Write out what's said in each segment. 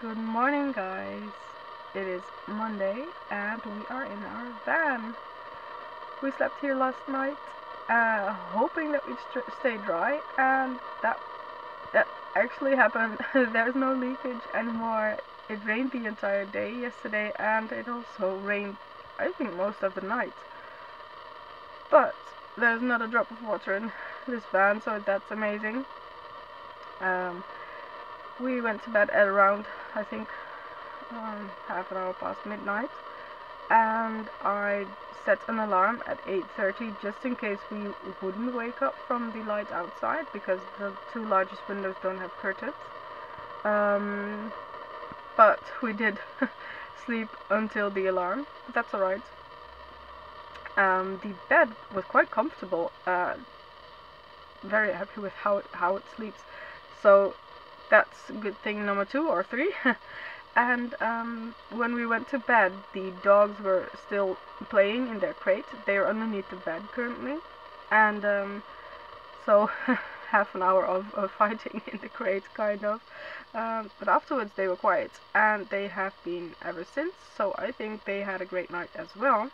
Good morning, guys. It is Monday and we are in our van. We slept here last night, hoping that we'd stay dry, and that actually happened. There's no leakage anymore. It rained the entire day yesterday, and it also rained, I think, most of the night. But there's not a drop of water in this van, so that's amazing. We went to bed at around, I think, half an hour past midnight, and I set an alarm at 8:30 just in case we wouldn't wake up from the light outside, because the two largest windows don't have curtains. But we did sleep until the alarm, but that's alright. The bed was quite comfortable, very happy with how it sleeps, so that's good thing number 2 or 3. And when we went to bed, the dogs were still playing in their crate. They are underneath the bed currently, and so half an hour of fighting in the crate, kind of. But afterwards they were quiet, and they have been ever since, so I think they had a great night as well.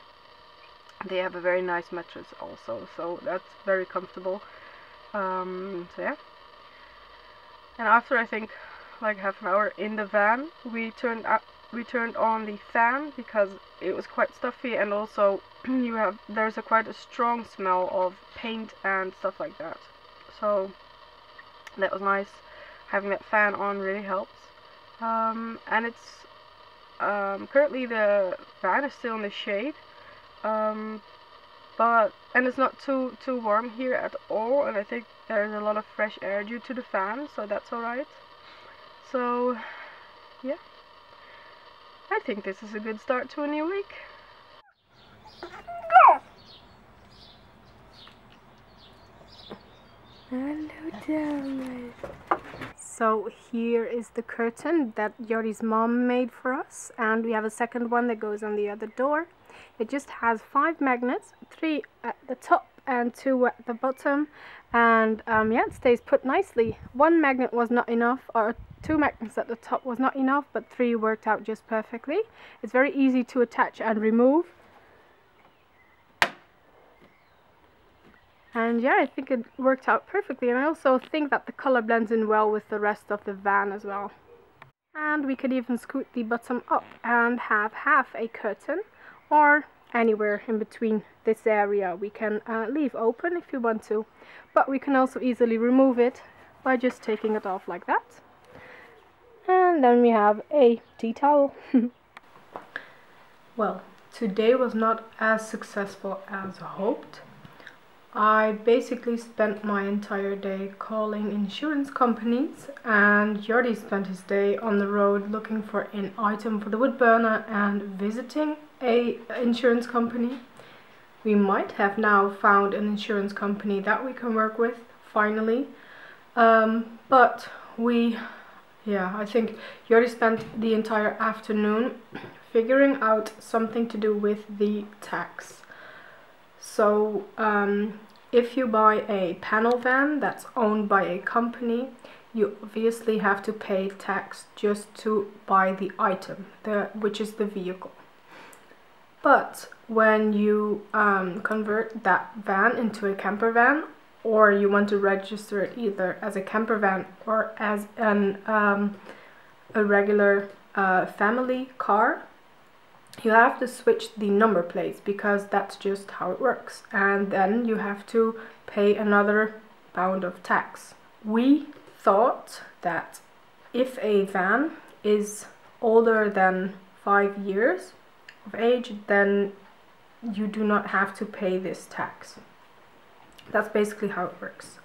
They have a very nice mattress also, so that's very comfortable. So yeah. And after, I think, like half an hour in the van, we turned on the fan because it was quite stuffy, and also there's quite a strong smell of paint and stuff like that. So that was nice. Having that fan on really helps. And it's currently the van is still in the shade, and it's not too warm here at all, and I think there's a lot of fresh air due to the fan, so that's alright. So yeah, I think this is a good start to a new week. Hello, darling. So here is the curtain that Yori's mom made for us, and we have a second one that goes on the other door. It just has 5 magnets, 3 at the top and 2 at the bottom, and yeah, it stays put nicely. 1 magnet was not enough, or 2 magnets at the top was not enough, but 3 worked out just perfectly. It's very easy to attach and remove. And yeah, I think it worked out perfectly, and I also think that the color blends in well with the rest of the van as well. And we could even scoot the bottom up and have half a curtain, or anywhere in between this area we can leave open if you want to, but we can also easily remove it by just taking it off like that. And then we have a tea towel. Well, today was not as successful as hoped. I basically spent my entire day calling insurance companies, and Jordi spent his day on the road looking for an item for the wood burner and visiting a insurance company. We might have now found an insurance company that we can work with finally, but I think Jordi spent the entire afternoon figuring out something to do with the tax. So if you buy a panel van that's owned by a company, you obviously have to pay tax just to buy the item, which is the vehicle. But when you convert that van into a camper van, or you want to register it either as a camper van or as a regular family car, you have to switch the number plates, because that's just how it works, and then you have to pay another pound of tax. We thought that if a van is older than 5 years of age, then you do not have to pay this tax. That's basically how it works,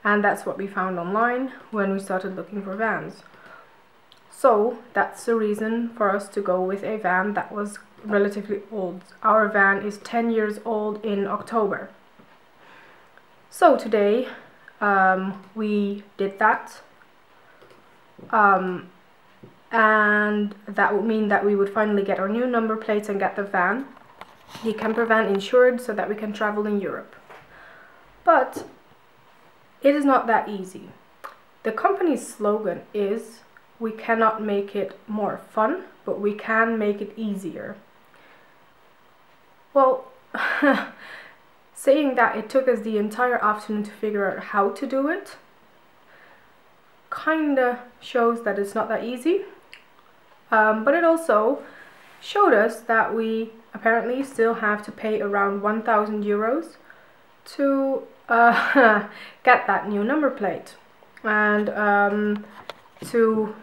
and that's what we found online when we started looking for vans. So that's the reason for us to go with a van that was relatively old. Our van is 10 years old in October. So today we did that, and that would mean that we would finally get our new number plates and get the camper van insured, so that we can travel in Europe. But it is not that easy. The company's slogan is we cannot make it more fun, but we can make it easier. Well, saying that it took us the entire afternoon to figure out how to do it kinda shows that it's not that easy, but it also showed us that we apparently still have to pay around 1,000 euros to get that new number plate, and to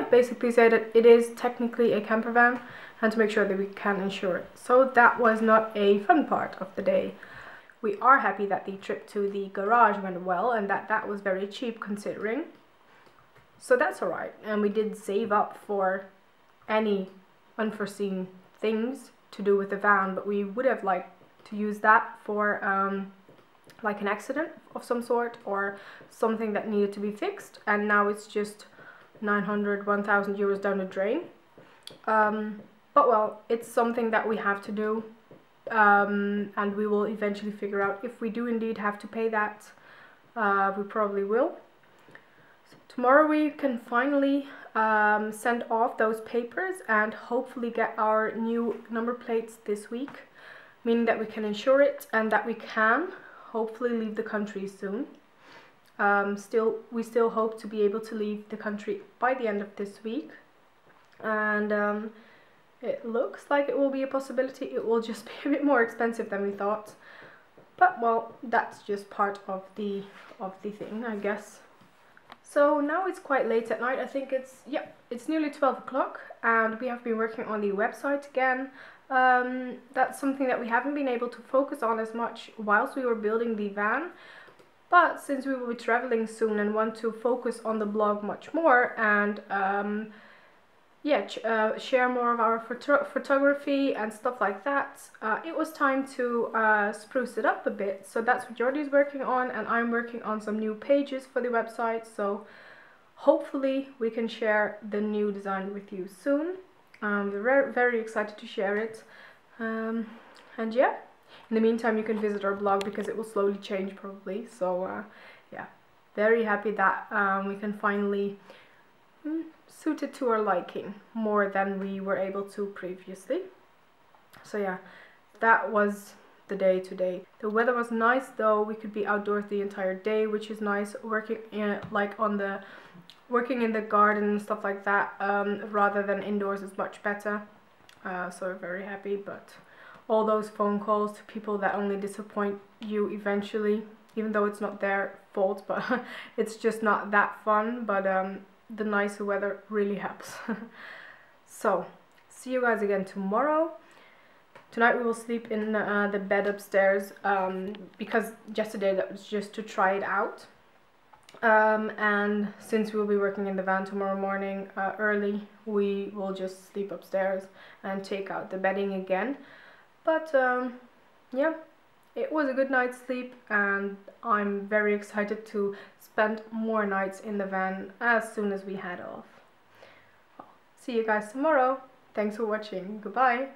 basically say that it is technically a camper van, and to make sure that we can insure it. So that was not a fun part of the day. We are happy that the trip to the garage went well and that that was very cheap considering. So that's alright, and we did save up for any unforeseen things to do with the van, but we would have liked to use that for like an accident of some sort or something that needed to be fixed, and now it's just 900, 1,000 euros down the drain. But well, it's something that we have to do, and we will eventually figure out if we do indeed have to pay that. We probably will. So tomorrow we can finally send off those papers and hopefully get our new number plates this week, meaning that we can insure it and that we can hopefully leave the country soon. We still hope to be able to leave the country by the end of this week, and it looks like it will be a possibility. It will just be a bit more expensive than we thought, but well, that's just part of the thing, I guess. So now it's quite late at night. I think it's nearly 12 o'clock, and we have been working on the website again. That's something that we haven't been able to focus on as much whilst we were building the van, but since we will be traveling soon and want to focus on the blog much more and share more of our photography and stuff like that, it was time to spruce it up a bit. So that's what Jordi's working on, and I'm working on some new pages for the website, so hopefully we can share the new design with you soon. We're very excited to share it, and yeah, in the meantime you can visit our blog because it will slowly change probably. So yeah, very happy that we can finally suit it to our liking more than we were able to previously. So yeah, that was the day today. The weather was nice though. We could be outdoors the entire day, which is nice. Working in the garden and stuff like that, rather than indoors, is much better. So we're very happy, but all those phone calls to people that only disappoint you eventually, even though it's not their fault, but it's just not that fun. But the nicer weather really helps. So see you guys again tomorrow. Tonight we will sleep in the bed upstairs, because yesterday that was just to try it out, and since we'll be working in the van tomorrow morning early, we will just sleep upstairs and take out the bedding again. But yeah, it was a good night's sleep, and I'm very excited to spend more nights in the van as soon as we head off. See you guys tomorrow. Thanks for watching. Goodbye.